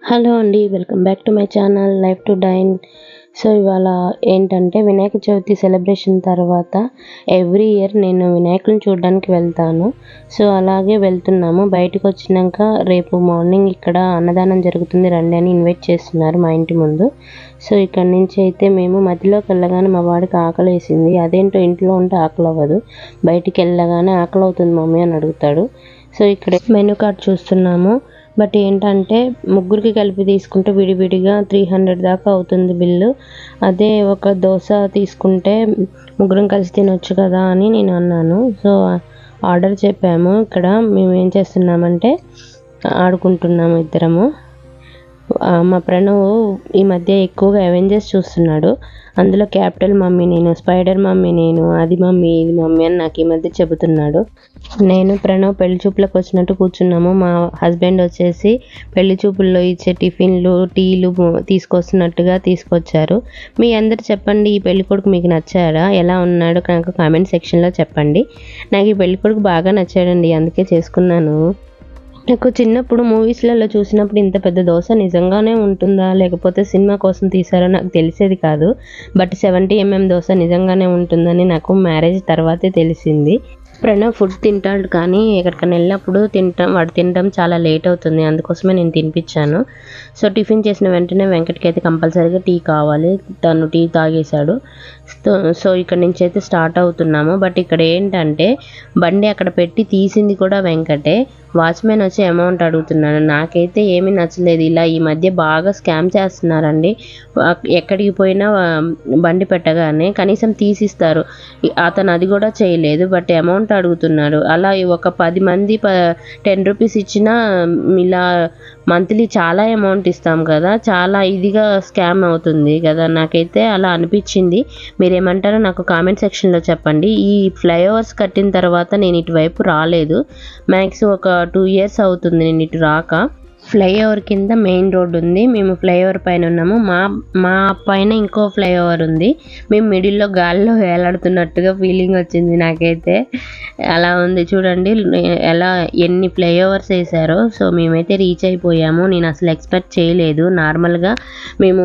Hello అండి, welcome back to my channel life to dine. So ఇవాళ ఏంటంటే Vinayaka Chavithi celebration తర్వాత ఎవ్రీ ఇయర్ నేను వినాయకుని చూడడానికి వెళ్తాను. సో అలాగే వెళ్తున్నాము. బయటకు వచ్చినాక రేపు మార్నింగ్ ఇక్కడ అన్నదానం జరుగుతుంది రండి అని ఇన్వైట్ చేస్తున్నారు మా ఇంటి ముందు. సో ఇక్కడ నుంచి అయితే మేము మధ్యలోకి వెళ్ళగానే మా వాడికి ఆకలి వేసింది. అదేంటో ఇంట్లో ఉంటే ఆకలి అవ్వదు, బయటికి వెళ్ళగానే ఆకలి అవుతుంది మమ్మీ అని అడుగుతాడు. సో ఇక్కడ మెనూ కార్డ్ చూస్తున్నాము. బట్ ఏంటంటే ముగ్గురికి కలిపి తీసుకుంటే విడివిడిగా 300 దాకా అవుతుంది బిల్లు. అదే ఒక దోశ తీసుకుంటే ముగ్గురం కలిసి తినొచ్చు కదా అని నేను అన్నాను. సో ఆర్డర్ చెప్పాము. ఇక్కడ మేము ఏం చేస్తున్నామంటే ఆడుకుంటున్నాము ఇద్దరము. మా ప్రణవ్ ఈ మధ్య ఎక్కువగా అవెంజర్స్ చూస్తున్నాడు. అందులో క్యాపిటల్ మమ్మీ నేను, స్పైడర్ మమ్మీ నేను, అది మమ్మీ ఇది మమ్మీ అని నాకు ఈ మధ్య చెబుతున్నాడు. నేను ప్రణవ్ పెళ్లి చూపులకు వచ్చినట్టు కూర్చున్నాము. మా హస్బెండ్ వచ్చేసి పెళ్లి చూపుల్లో ఇచ్చే టిఫిన్లు టీలు తీసుకొస్తున్నట్టుగా తీసుకొచ్చారు. మీ అందరు చెప్పండి, ఈ పెళ్లి కొడుకు మీకు నచ్చాడా, ఎలా ఉన్నాడు నాకు కామెంట్ సెక్షన్లో చెప్పండి. నాకు ఈ పెళ్లి కొడుకు బాగా నచ్చాడండి, అందుకే చేసుకున్నాను. నాకు చిన్నప్పుడు మూవీస్లలో చూసినప్పుడు ఇంత పెద్ద దోశ నిజంగానే ఉంటుందా లేకపోతే సినిమా కోసం తీసారో నాకు తెలిసేది కాదు. బట్ 70 mm దోశ నిజంగానే ఉంటుందని నాకు మ్యారేజ్ తర్వాతే తెలిసింది. ప్రణవ్ ఫుడ్ తింటాడు కానీ ఎక్కడికైనా వెళ్ళినప్పుడు వాడు తినడం చాలా లేట్ అవుతుంది, అందుకోసమే నేను తినిపించాను. సో టిఫిన్ చేసిన వెంటనే వెంకట్కి అయితే కంపల్సరీగా టీ కావాలి, తను టీ తాగేశాడు. సో ఇక్కడ నుంచి అయితే స్టార్ట్ అవుతున్నాము. బట్ ఇక్కడ ఏంటంటే బండి అక్కడ పెట్టి తీసింది కూడా వెంకటే. వాచ్మెన్ వచ్చి అమౌంట్ అడుగుతున్నాడు. నాకైతే ఏమీ నచ్చలేదు. ఇలా ఈ మధ్య బాగా స్కామ్ చేస్తున్నారండి. ఎక్కడికి పోయినా బండి పెట్టగానే కనీసం తీసిస్తారు, అతను అది కూడా చేయలేదు. బట్ అమౌంట్ అడుగుతున్నాడు. అలా ఒక 10 మంది 10 రూపీస్ ఇచ్చినా ఇలా మంత్లీ చాలా అమౌంట్ ఇస్తాం కదా, చాలా ఇదిగా స్కామ్ అవుతుంది కదా. నాకైతే అలా అనిపించింది. మీరేమంటారో నాకు కామెంట్ సెక్షన్లో చెప్పండి. ఈ ఫ్లైఓవర్స్ కట్టిన తర్వాత నేను ఇటువైపు రాలేదు. మ్యాక్స్ ఒక 2 years అవుతుంది నేను ఇటు రాక. ఫ్లైఓవర్ కింద మెయిన్ రోడ్ ఉంది, మేము ఫ్లైఓవర్ పైన ఉన్నాము. మా పైన ఇంకో ఫ్లైఓవర్ ఉంది. మేము మిడిల్లో గాల్లో వేలాడుతున్నట్టుగా ఫీలింగ్ వచ్చింది నాకైతే. అలా ఉంది చూడండి ఎలా ఎన్ని ఫ్లైఓవర్స్ వేసారో. సో మేమైతే రీచ్ అయిపోయాము. నేను అసలు ఎక్స్పెక్ట్ చేయలేదు. నార్మల్గా మేము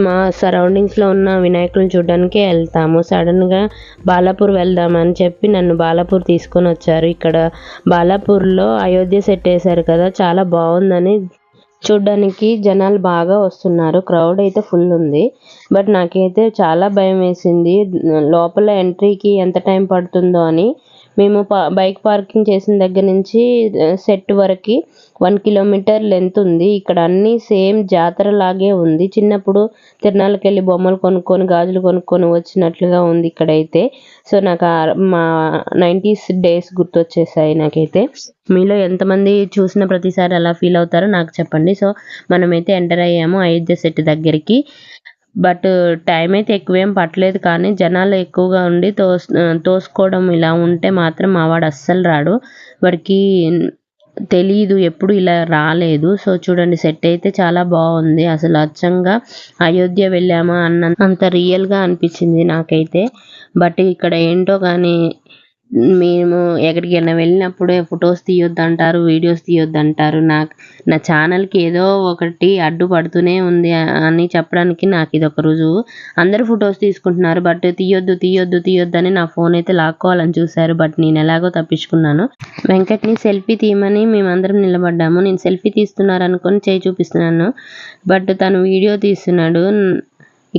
మా సరౌండింగ్స్లో ఉన్న వినాయకులను చూడడానికే వెళ్తాము. సడన్గా బాలాపూర్ వెళ్దామని చెప్పి నన్ను బాలాపూర్ తీసుకొని వచ్చారు. ఇక్కడ బాలాపూర్లో అయోధ్య సెట్ వేశారు కదా, చాలా బాగుందని చూడ్డానికి జనాలు బాగా వస్తున్నారు. క్రౌడ్ అయితే ఫుల్ ఉంది. బట్ నాకైతే చాలా భయం వేసింది లోపల ఎంట్రీకి ఎంత టైం పడుతుందో అని. మేము బైక్ పార్కింగ్ చేసిన దగ్గర నుంచి సెట్ వరకు 1 kilometer లెంత్ ఉంది. ఇక్కడ అన్నీ సేమ్ జాతర లాగే ఉంది. చిన్నప్పుడు తిరునాళ్ళకి వెళ్ళి బొమ్మలు కొనుక్కొని గాజులు కొనుక్కొని వచ్చినట్లుగా ఉంది ఇక్కడైతే. సో నాకు మా 90s డేస్ గుర్తొచ్చేసాయి నాకైతే. మీలో ఎంతమంది చూసిన ప్రతిసారి అలా ఫీల్ అవుతారో నాకు చెప్పండి. సో మనమైతే ఎంటర్ అయ్యాము అయోధ్య సెట్ దగ్గరికి. బట్ టైం అయితే ఎక్కువేం పట్టలేదు కానీ జనాలు ఎక్కువగా ఉండి తోసుకోవడం ఇలా ఉంటే మాత్రం మా వాడు అస్సలు రాడు. వాడికి తెలీదు, ఎప్పుడు ఇలా రాలేదు. సో చూడండి సెట్ అయితే చాలా బాగుంది. అసలు అచ్చంగా అయోధ్య వెళ్ళామా అంత రియల్గా అనిపించింది నాకైతే. బట్ ఇక్కడ ఏంటో కానీ మేము ఎక్కడికైనా వెళ్ళినప్పుడే ఫొటోస్ తీయొద్దంటారు, వీడియోస్ తీయొద్దంటారు. నా ఛానల్కి ఏదో ఒకటి అడ్డుపడుతూనే ఉంది అని చెప్పడానికి నాకు ఇది ఒక రుజువు. అందరూ ఫొటోస్ తీసుకుంటున్నారు బట్ తీయొద్దు అని నా ఫోన్ అయితే లాక్కోవాలని చూశారు. బట్ నేను ఎలాగో తప్పించుకున్నాను. వెంకట్ని సెల్ఫీ తీయమని మేమందరం నిలబడ్డాము. నేను సెల్ఫీ తీస్తున్నారు అనుకొని చేయి చూపిస్తున్నాను, బట్ తను వీడియో తీస్తున్నాడు.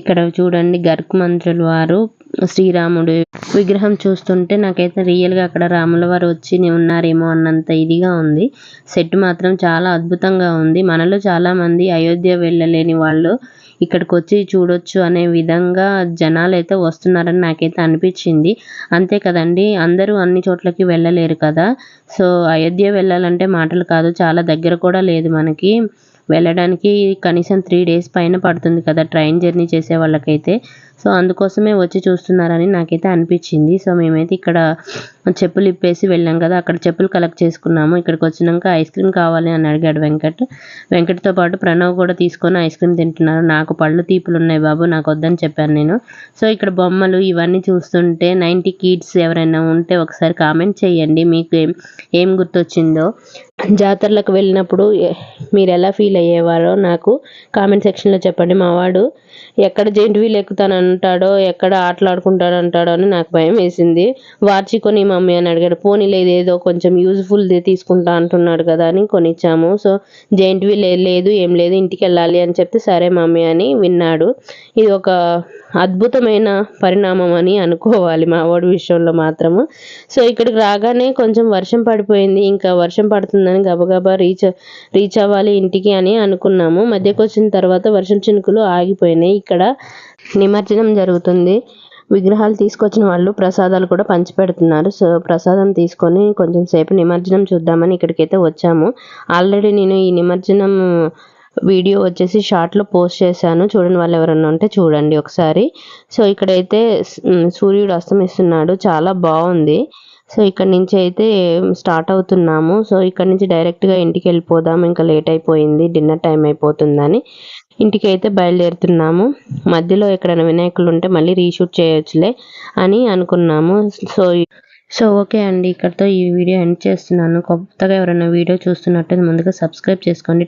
ఇక్కడ చూడండి గర్క్ మంత్రులు వారు శ్రీరాముడు విగ్రహం చూస్తుంటే నాకైతే రియల్గా అక్కడ రాముల వారు వచ్చి ఉన్నారేమో అన్నంత ఇదిగా ఉంది. సెట్ మాత్రం చాలా అద్భుతంగా ఉంది. మనలో చాలామంది అయోధ్య వెళ్ళలేని వాళ్ళు ఇక్కడికి వచ్చి చూడొచ్చు అనే విధంగా జనాలు అయితే వస్తున్నారని నాకైతే అనిపించింది. అంతే కదండి, అందరూ అన్ని చోట్లకి వెళ్ళలేరు కదా. సో అయోధ్య వెళ్ళాలంటే మాటలు కాదు, చాలా దగ్గర కూడా లేదు మనకి. వెళ్ళడానికి కనీసం 3 డేస్ పైన పడుతుంది కదా ట్రైన్ జర్నీ చేసే వాళ్ళకైతే. సో అందుకోసమే వచ్చి చూస్తున్నారని నాకైతే అనిపించింది. సో మేమైతే ఇక్కడ చెప్పులు ఇప్పేసి వెళ్ళాం కదా, అక్కడ చెప్పులు కలెక్ట్ చేసుకున్నాము. ఇక్కడికి వచ్చినాక ఐస్ క్రీమ్ కావాలి అని అడిగాడు వెంకట్తో పాటు ప్రణవ్ కూడా తీసుకొని ఐస్ క్రీమ్ తింటున్నారు. నాకు పళ్ళు తీపులు ఉన్నాయి బాబు, నాకు వద్దని చెప్పాను నేను. సో ఇక్కడ బొమ్మలు ఇవన్నీ చూస్తుంటే 90 కిడ్స్ ఎవరైనా ఉంటే ఒకసారి కామెంట్ చేయండి మీకు ఏం గుర్తొచ్చిందో. జాతరలకు వెళ్ళినప్పుడు మీరు ఎలా ఫీల్ అయ్యేవారో నాకు కామెంట్ సెక్షన్లో చెప్పండి. మా వాడు ఎక్కడ జెయింట్ వీల్ ఎక్కుతానంటాడో, ఎక్కడ ఆటలాడుకుంటాడు అంటాడో అని నాకు భయం వేసింది. వార్చి కొని మమ్మీ అని అడిగాడు. పోనీలే ఇదేదో కొంచెం యూజ్ఫుల్ది తీసుకుంటా అంటున్నాడు కదా అని కొనిచ్చాము. సో జెయింట్ వీల్ లేదు ఏం లేదు, ఇంటికి వెళ్ళాలి అని చెప్తే సరే మమ్మీ అని విన్నాడు. ఇది ఒక అద్భుతమైన పరిణామం అని అనుకోవాలి మా వాడి విషయంలో మాత్రము. సో ఇక్కడికి రాగానే కొంచెం వర్షం పడిపోయింది. ఇంకా వర్షం పడుతుందని గబగబా రీచ్ అవ్వాలి ఇంటికి అని అనుకున్నాము. మధ్యకు వచ్చిన తర్వాత వర్షం చినుకులు ఆగిపోయినాయి. ఇక్కడ నిమజ్జనం జరుగుతుంది. విగ్రహాలు తీసుకొచ్చిన వాళ్ళు ప్రసాదాలు కూడా పంచిపెడుతున్నారు. సో ప్రసాదం తీసుకొని కొంచెం సేపు నిమజ్జనం చూద్దామని ఇక్కడికైతే వచ్చాము. ఆల్రెడీ నేను ఈ నిమజ్జనం వీడియో వచ్చేసి షార్ట్లో పోస్ట్ చేశాను, చూడని వాళ్ళు ఎవరన్నా ఉంటే చూడండి ఒకసారి. సో ఇక్కడైతే సూర్యుడు అస్తమిస్తున్నాడు, చాలా బాగుంది. సో ఇక్కడ నుంచి అయితే స్టార్ట్ అవుతున్నాము. సో ఇక్కడ నుంచి డైరెక్ట్గా ఇంటికి వెళ్ళిపోదాం, ఇంకా లేట్ అయిపోయింది, డిన్నర్ టైం అయిపోతుందని ఇంటికి అయితే బయలుదేరుతున్నాము. మధ్యలో ఎక్కడైనా వినాయకులు ఉంటే మళ్ళీ రీషూట్ చేయొచ్చులే అని అనుకున్నాము. సో ఓకే అండి, ఇక్కడితో ఈ వీడియో ఎండ్ చేస్తున్నాను. కొత్తగా ఎవరైనా వీడియో చూస్తున్నట్టు ముందుగా సబ్స్క్రైబ్ చేసుకోండి.